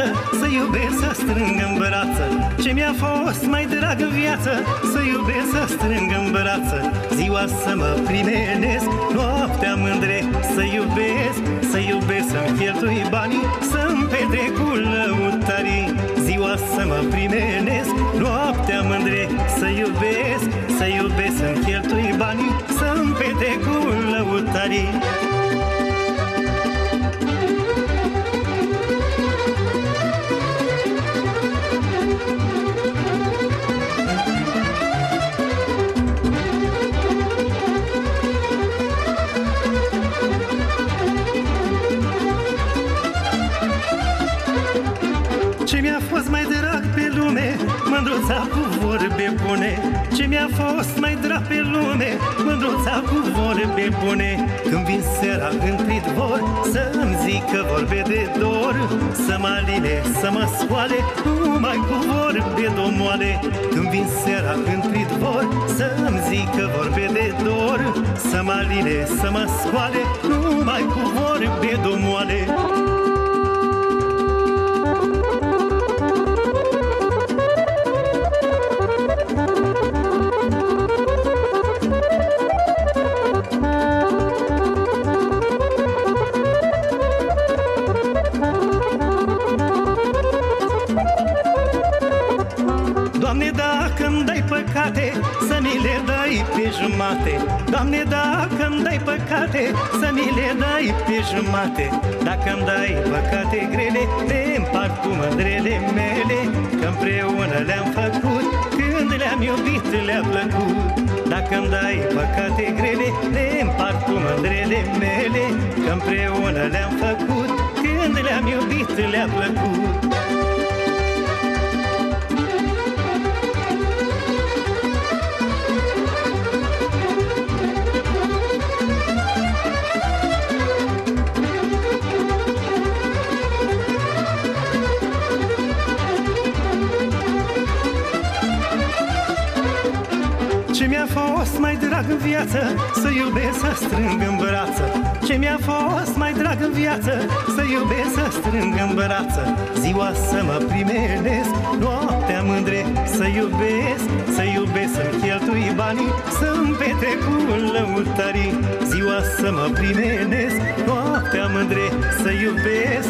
viață, să iubesc, să strâng în brață. Ce mi-a fost mai drag în viață, să iubesc, să strâng în brață. Ziua să mă primenesc, noaptea mândre, să iubesc, să-mi cheltui banii, să-mi petrec cu lăutarii. Ziua să mă primenesc, noaptea mândre, să iubesc, să-mi cheltui banii, să-mi petrec cu lăutarii. Ce mi-a fost mai drag pe lume, mândruța cu vorbe bune. Ce mi-a fost mai drag pe lume, mândruța cu vorbe bune. Când vin seara în pridvor, să-mi zică vorbe de dor, să mă aline, să mă scoale, numai cu vorbe domoale. Când vin seara în pridvor, să-mi zică vorbe de dor, să mă aline, să mă scoale, numai cu vorbe domoale. Doamne, dacă-mi dai păcate, să mi le dai pe jumate. Doamne, dacă-mi dai păcate, să mi le dai pe jumate. Dacă-mi dai păcate grele, le împart cu mândrele mele, că împreună le-am făcut, când le-am iubit, le-a plăcut. Dacă-mi dai păcate grele, le împart cu mândrele mele, că împreună le-am făcut, când le-am iubit, le-a plăcut. Ce mi-a fost mai drag în viață, să iubesc, să strâng în brață. Ce mi-a fost mai drag în viață, să iubesc, să strâng în brață. Ziua să mă primenesc, noaptea mândre, să iubesc, să-mi cheltui banii, să-mi petrec cu lăutarii. Ziua să mă primenesc, noaptea mândre, să iubesc,